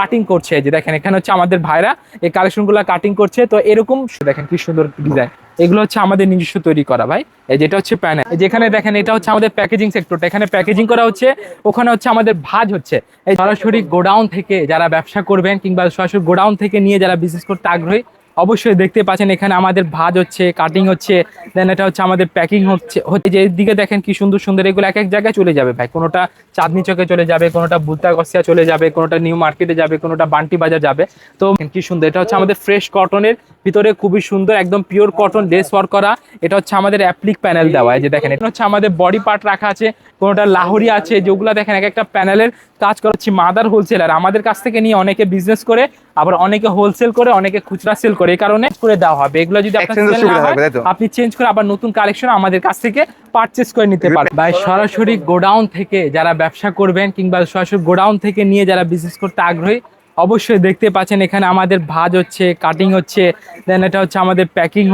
Cutting করছে। যে দেখেন এখানে হচ্ছে আমাদের ভাইরা এই কালেকশনগুলো কাটিং করছে। তো এরকম দেখেন কি সুন্দর ডিজাইন, এগুলো হচ্ছে আমাদের নিজস্ব তৈরি করা ভাই। এই যেটা হচ্ছে প্যানেল, যেখানে দেখেন এটা হচ্ছে আমাদের প্যাকেজিং সেক্টরটা, এখানে প্যাকেজিং করা হচ্ছে, ওখানে হচ্ছে আমাদের ভাঁজ হচ্ছে। এই সরাসরি গোডাউন থেকে যারা ব্যবসা করবেন কিংবা সরাসরি গোডাউন থেকে নিয়ে যারা বিজনেস করতে আগ্রহী, অবশ্যই দেখতে পাচ্ছেন এখানে আমাদের ভাঁজ হচ্ছে, কাটিং হচ্ছে, দেন এটা হচ্ছে আমাদের প্যাকিং হচ্ছে। যে দিকে দেখেন কি সুন্দর সুন্দর, এগুলো এক এক জায়গায় চলে যাবে ভাই। কোনোটা চাঁদনি চকে চলে যাবে, কোনোটা বুলতাগসিয়া চলে যাবে, কোনোটা নিউ মার্কেটে যাবে, কোনোটা বান্টি বাজার যাবে। তো কি সুন্দর, এটা হচ্ছে আমাদের ফ্রেশ কটনের ভিতরে খুবই সুন্দর একদম পিওর কটন লেস ওয়ার্ক করা। এটা হচ্ছে আমাদের অ্যাপ্লিক প্যানেল দেওয়া। যে দেখেন এটা হচ্ছে আমাদের বডি পার্ট রাখা আছে, কোনোটা লাহোরি আছে, যেগুলো দেখেন এক একটা প্যানেলের কাজ করা হচ্ছে মাদার হোলসেলার আমাদের কাছ থেকে নিয়ে অনেকে বিজনেস করে, আবার অনেকে হোলসেল করে, অনেকে খুচরা সেল করে, এই কারণে করে দেওয়া হবে। এগুলো যদি আপনি চেঞ্জ করে আবার নতুন কালেকশন আমাদের কাছ থেকে পারচেস করে নিতে পারবেন ভাই। সরাসরি গোডাউন থেকে যারা ব্যবসা করবেন কিংবা সরাসরি গোডাউন থেকে নিয়ে যারা বিজনেস করতে আগ্রহী, অবশ্যই দেখতে পাচ্ছেন এখানে আমাদের ভাঁজ হচ্ছে, কাটিং হচ্ছে, দেন এটা হচ্ছে আমাদের প্যাকিং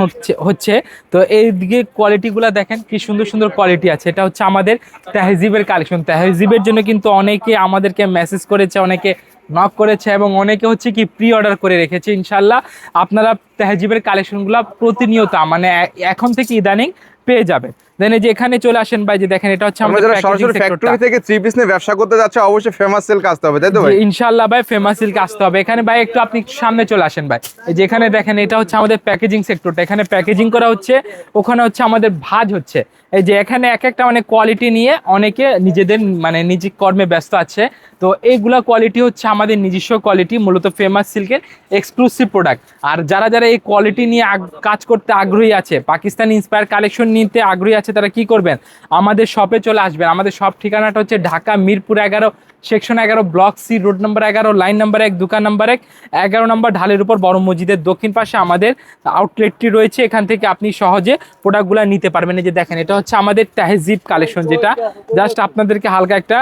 হচ্ছে। তো এই দিকে কোয়ালিটিগুলো দেখেন কি সুন্দর সুন্দর কোয়ালিটি আছে। এটা হচ্ছে আমাদের তেহজিবের কালেকশন। তেহজিবের জন্য কিন্তু অনেকে আমাদেরকে মেসেজ করেছে, অনেকে নক করেছে, এবং অনেকে হচ্ছে কি প্রি অর্ডার করে রেখেছে। ইনশাল্লাহ আপনারা তেহজিবের কালেকশনগুলো প্রতিনিয়ত মানে এখন থেকে ইদানিং পেয়ে যাবেন। দেন এই যে এখানে চলে আসেন ভাই, যে দেখেন এটা হচ্ছে আমাদের সরাসরি ফ্যাক্টরি থেকে থ্রি পিস নিয়ে ব্যবসা করতে যাচ্ছে, অবশ্যই ফেমাস সিল্ক আসতে হবে, তাই তো ভাই? ইনশাআল্লাহ ভাই ফেমাস সিল্ক আসতে হবে। এখানে ভাই একটু আপনি সামনে চলে আসেন ভাই, এই যে এখানে দেখেন এটা হচ্ছে আমাদের প্যাকেজিং সেক্টরটা, এখানে প্যাকেজিং করা হচ্ছে, ওখানে হচ্ছে আমাদের ভাঁজ হচ্ছে। এই যে এখানে এক একটা মানে কোয়ালিটি নিয়ে অনেকে নিজেদের মানে নিজ কর্মে ব্যস্ত আছে। তো এইগুলা কোয়ালিটি হচ্ছে আমাদের নিজস্ব কোয়ালিটি, মূলত ফেমাস সিল্কের এক্সক্লুসিভ প্রোডাক্ট। আর যারা যারা এই কোয়ালিটি নিয়ে কাজ করতে আগ্রহী আছে, পাকিস্তানি ইন্সপায়ার কালেকশন নিতে আগ্রহী আছে, তারা কি করবেন, আমাদের শপে চলে আসবেন। আমাদের শপ ঠিকানাটা হচ্ছে Dhaka Mirpur 11 section 11 block C road number 11 line number 1 দোকান নাম্বার 1 11 নম্বর ঢালের উপর বড় মসজিদের দক্ষিণ পাশে আমাদের আউটলেটটি রয়েছে। এখান থেকে আপনি সহজে প্রোডাক্টগুলো নিতে পারবেন। এই যে দেখেন এটা হচ্ছে আমাদের তেহজিব কালেকশন, যেটা জাস্ট আপনাদেরকে হালকা একটা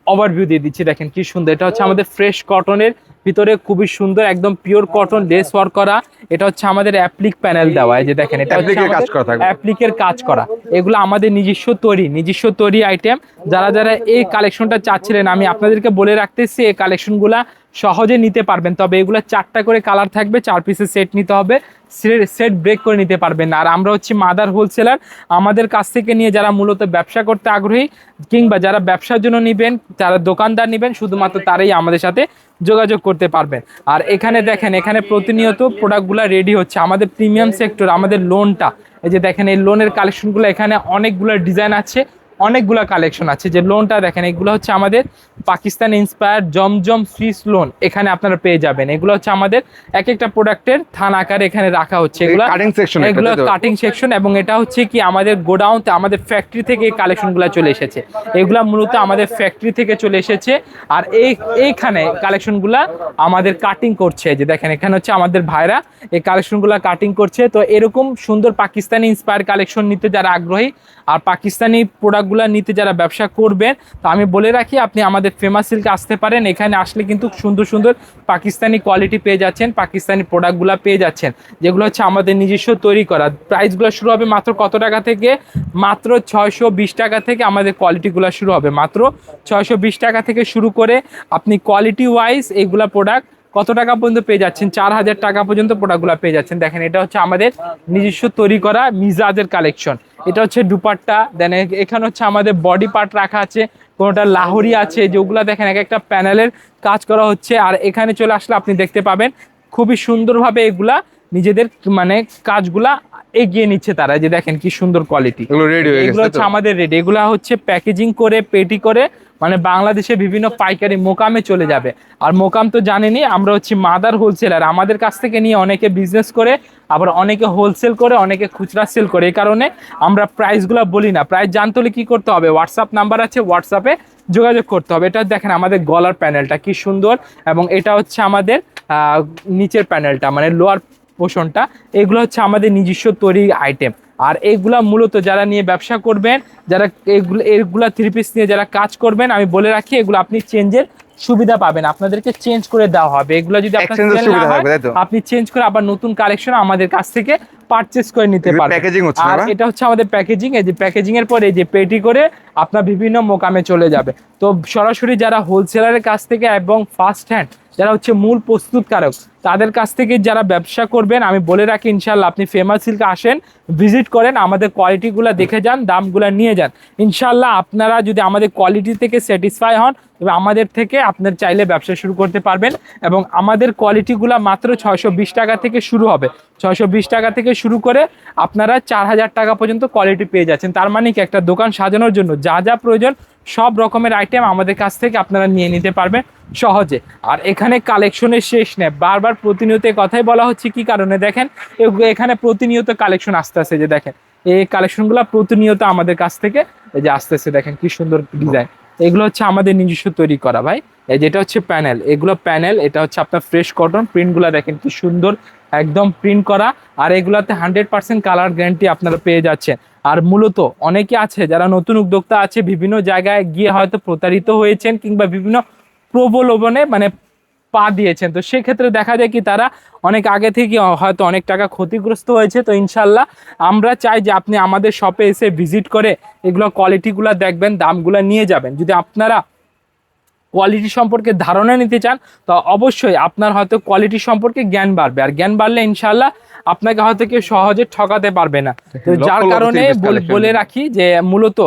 ওভারভিউ দিয়ে দিচ্ছি। দেখেন কি সুন্দর, এটা হচ্ছে আমাদের ফ্রেশ কটনের ভিতরে খুবই সুন্দর একদম পিওর কটন লেস ওয়ার্ক করা। এটা হচ্ছে আমাদের অ্যাপ্লিক প্যানেল দেওয়া। এই যে দেখেন এটা হচ্ছে অ্যাপ্লিকের কাজ করা, এগুলো আমাদের নিজস্ব তৈরি আইটেম। যারা যারা এই কালেকশনটা চাচ্ছিলেন, আমি আপনাদেরকে বলে রাখতেছি এই কালেকশনগুলা সহজে নিতে পারবেন। তবে এগুলো 4টা করে কালার থাকবে, 4 পিসের সেট নিতে হবে, সেট ব্রেক করে নিতে পারবেন না। আর আমরা হচ্ছে মাদার হোলসেলার, আমাদের কাছ থেকে নিয়ে যারা মূলত ব্যবসা করতে আগ্রহী কিংবা যারা ব্যবসার জন্য নেবেন, যারা দোকানদার নেবেন, শুধুমাত্র তারাই আমাদের সাথে যোগাযোগ করতে পারবেন। আর এখানে দেখেন এখানে প্রতিনিয়ত প্রোডাক্টগুলো রেডি হচ্ছে। আমাদের প্রিমিয়াম সেক্টর, আমাদের লোনটা, এই যে দেখেন এই লোনের কালেকশনগুলো, এখানে অনেকগুলো ডিজাইন আছে, অনেকগুলো কালেকশন আছে। যে লোনটা দেখেন, এগুলো হচ্ছে আমাদের পাকিস্তান ইন্সপায়ার জমজম সুইস লোন, এখানে আপনারা পেয়ে যাবেন। এগুলো হচ্ছে আমাদের এক একটা প্রোডাক্টের থান আকারে এখানে রাখা হচ্ছে, এগুলো কাটিং সেকশন। এবং এটা হচ্ছে কি আমাদের গোডাউনতে, আমাদের ফ্যাক্টরি থেকে এই কালেকশনগুলো চলে এসেছে, এগুলা মূলত আমাদের ফ্যাক্টরি থেকে চলে এসেছে। আর এইখানে কালেকশনগুলা আমাদের কাটিং করছে। যে দেখেন এখানে হচ্ছে আমাদের ভাইরা এই কালেকশনগুলো কাটিং করছে। তো এরকম সুন্দর পাকিস্তানি ইন্সপায়ার কালেকশন নিতে যারা আগ্রহী আর পাকিস্তানি প্রোডাক্টগুলো নিতে যারা ব্যবসা করবেন, তো আমি বলে রাখি আপনি আমাদের ফেমাস সিল্কে আসতে পারেন। এখানে আসলে কিন্তু সুন্দর সুন্দর পাকিস্তানি কোয়ালিটি পেয়ে যাচ্ছেন, পাকিস্তানি প্রোডাক্টগুলো পেয়ে যাচ্ছেন, যেগুলো হচ্ছে আমাদের নিজস্ব তৈরি করা। প্রাইসগুলো শুরু হবে মাত্র কত টাকা থেকে, মাত্র 620 টাকা থেকে আমাদের কোয়ালিটিগুলো শুরু হবে। মাত্র 620 টাকা থেকে শুরু করে আপনি কোয়ালিটি ওয়াইজ এইগুলা প্রোডাক্ট কত টাকা পর্যন্ত পেয়ে যাচ্ছেন, 4000 টাকা পর্যন্ত প্রোডাক্টগুলো পেয়ে যাচ্ছেন। দেখেন এটা হচ্ছে আমাদের নিজস্ব তৈরি করা মিজাজের কালেকশন। এটা হচ্ছে দুপাট্টা, দেন এখানে হচ্ছে আমাদের বডি পার্ট রাখা আছে, কোনোটা লাহোরি আছে, যেগুলো দেখেন এক একটা প্যানেলের কাজ করা হচ্ছে। আর এখানে চলে আসলে আপনি দেখতে পাবেন খুবই সুন্দরভাবে এগুলা নিজেদের মানে কাজগুলা এগিয়ে নিচ্ছে তারা। যে দেখেন কি সুন্দর কোয়ালিটি, এগুলো হচ্ছে আমাদের রেডি। এগুলা হচ্ছে প্যাকেজিং করে পেটি করে মানে বাংলাদেশে বিভিন্ন পাইকারি মোকামে চলে যাবে। আর মোকাম তো জানেনই, আমরা হচ্ছে মাদার হোলসেলার, আমাদের কাছ থেকে নিয়ে অনেকে বিজনেস করে, আবার অনেকে হোলসেল করে, অনেকে খুচরা সেল করে। এই কারণে আমরা প্রাইসগুলো বলি না। প্রাইস জানতে হলে কি করতে হবে, হোয়াটসঅ্যাপ নাম্বার আছে, হোয়াটসঅ্যাপে যোগাযোগ করতে হবে। এটা দেখেন আমাদের গলার প্যানেলটা কি সুন্দর, এবং এটা হচ্ছে আমাদের নিচের প্যানেলটা মানে লোয়ার পোর্শনটা, এগুলো হচ্ছে আমাদের নিজস্ব তৈরি আইটেম। আর এইগুলা মূলত যারা নিয়ে ব্যবসা করবেন, যারা এগুলা থ্রি পিস নিয়ে যারা কাজ করবেন, আমি বলে রাখি এগুলো আপনি চেঞ্জের সুবিধা পাবেন, আপনাদেরকে চেঞ্জ করে দেওয়া হবে। এগুলো যদি আপনি চেঞ্জ করে আবার নতুন কালেকশন আমাদের কাছ থেকে পারচেজ করে নিতে পারবেন। আর এটা হচ্ছে আমাদের প্যাকেজিং। এই যে প্যাকেজিং এর পরে এই যে পেটি করে আপনার বিভিন্ন মোকামে চলে যাবে। তো সরাসরি যারা হোলসেলারের কাছ থেকে এবং ফার্স্ট হ্যান্ড যারা হচ্ছে মূল প্রস্তুতকারক, তাদের কাছ থেকে যারা ব্যবসা করবেন, আমি বলে রাখি ইনশাল্লাহ আপনি ফেমাস সিল্কে আসেন, ভিজিট করেন, আমাদের কোয়ালিটিগুলো দেখে যান, দামগুলো নিয়ে যান। ইনশাল্লাহ আপনারা যদি আমাদের কোয়ালিটি থেকে স্যাটিসফাই হন, তবে আমাদের থেকে আপনার চাইলে ব্যবসা শুরু করতে পারবেন। এবং আমাদের কোয়ালিটিগুলো মাত্র 620 টাকা থেকে শুরু হবে। 620 টাকা থেকে শুরু করে আপনারা 4000 টাকা পর্যন্ত কোয়ালিটি পেয়ে যাচ্ছেন। তার মানে কি, একটা দোকান সাজানোর জন্য যা যা প্রয়োজন সব রকমের আইটেম আমাদের কাছ থেকে আপনারা নিয়ে নিতে পারবেন সহজে। আর এখানে কালেকশনের শেষ নেই, বারবার প্রতিনিয়ত এই কথাই বলা হচ্ছে, কি কারণে দেখেন এখানে প্রতিনিয়ত কালেকশন আসতেছে, যে দেখেন এই কালেকশনগুলো প্রতিনিয়ত আমাদের কাছ থেকে এই যে আসতেছে, দেখেন কি সুন্দর ডিজাইন। এগুলো হচ্ছে আমাদের নিজস্ব তৈরি করা ভাই। এই যেটা হচ্ছে প্যানেল, এগুলো প্যানেল, এটা হচ্ছে আপনার ফ্রেশ কটন। প্রিন্টগুলো দেখেন কি সুন্দর, একদম প্রিন্ট করা। আর এগুলাতে 100% কালার গ্যারান্টি আপনারা পেয়ে যাচ্ছেন। আর মূলত অনেকে আছে যারা নতুন উদ্যোক্তা আছে, বিভিন্ন জায়গায় গিয়ে হয়তো প্রতারিত হয়েছেন কিংবা বিভিন্ন প্রলোভনে মানে পা দিয়েছেন, তো সেক্ষেত্রে দেখা যায় কি তারা অনেক আগে থেকে হয়তো অনেক টাকা ক্ষতিগ্রস্ত হয়েছে। তো ইনশাল্লাহ আমরা চাই যে আপনি আমাদের শপে এসে ভিজিট করে এগুলো কোয়ালিটিগুলো দেখবেন, দামগুলো নিয়ে যাবেন। যদি আপনারা কোয়ালিটি সম্পর্কে ধারণা নিতে চান, তো অবশ্যই আপনার হয়তো কোয়ালিটি সম্পর্কে জ্ঞান বাড়বে, আর জ্ঞান বাড়লে ইনশাল্লাহ আপনাকে হয়তো কেউ সহজে ঠকাতে পারবে না। তো যার কারণে বলে রাখি যে মূলত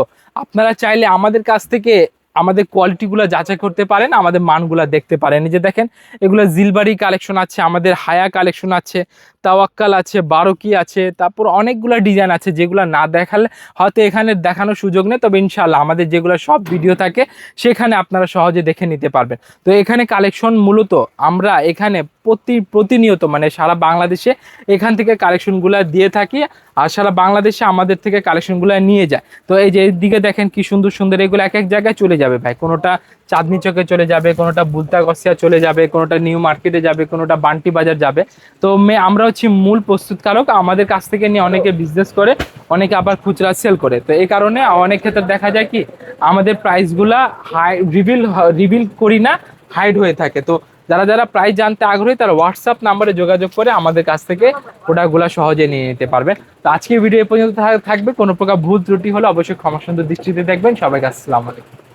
আপনারা চাইলে আমাদের কাছ থেকে আমাদের কোয়ালিটিগুলো যাচাই করতে পারেন, আমাদের মানগুলো দেখতে পারেন। এই যে দেখেন এগুলো জিলবাড়ি কালেকশন আছে, আমাদের হায়া কালেকশন আছে, তাওয়াক্কাল আছে, বারোকি আছে, তারপর অনেকগুলো ডিজাইন আছে যেগুলো না দেখালে হয়তো এখানে দেখানোর সুযোগ নেই। তবে ইনশাল্লাহ আমাদের যেগুলো সব ভিডিও থাকে সেখানে আপনারা সহজে দেখে নিতে পারবেন। তো এখানে কালেকশন মূলত আমরা এখানে প্রতিনিয়ত মানে সারা বাংলাদেশে এখান থেকে কালেকশনগুলো দিয়ে থাকি, আর সারা বাংলাদেশে আমাদের থেকে কালেকশনগুলো নিয়ে যায়। তো এই যে এইদিকে দেখেন কি সুন্দর সুন্দর, এগুলো এক এক জায়গায় চলে যাবে ভাই। কোনোটা চাঁদনি চকে চলে যাবে, কোনোটা বুলতাগসিয়া চলে যাবে, কোনোটা নিউ মার্কেটে যাবে, কোনোটা বান্টি বাজার যাবে। তো আমরা হচ্ছে মূল প্রস্তুতকারক, আমাদের কাছ থেকে নিয়ে অনেকে বিজনেস করে, অনেকে আবার খুচরা সেল করে। তো এই কারণে অনেক ক্ষেত্রে দেখা যায় কি আমাদের প্রাইসগুলা রিভিল করি না, হাইড হয়ে থাকে। তো যারা যারা প্রাইস জানতে আগ্রহী তারা হোয়াটসঅ্যাপ নাম্বারে যোগাযোগ করে আমাদের কাছ থেকে প্রোডাক্টগুলো সহজে নিয়ে নিতে পারবেন। তো আজকের ভিডিও এ পর্যন্ত থাকবে। কোনো প্রকার ভুল ত্রুটি হলে অবশ্যই ক্ষমা সুন্দর দৃষ্টিতে দেখবেন। সবাইকে আসসালামু আলাইকুম।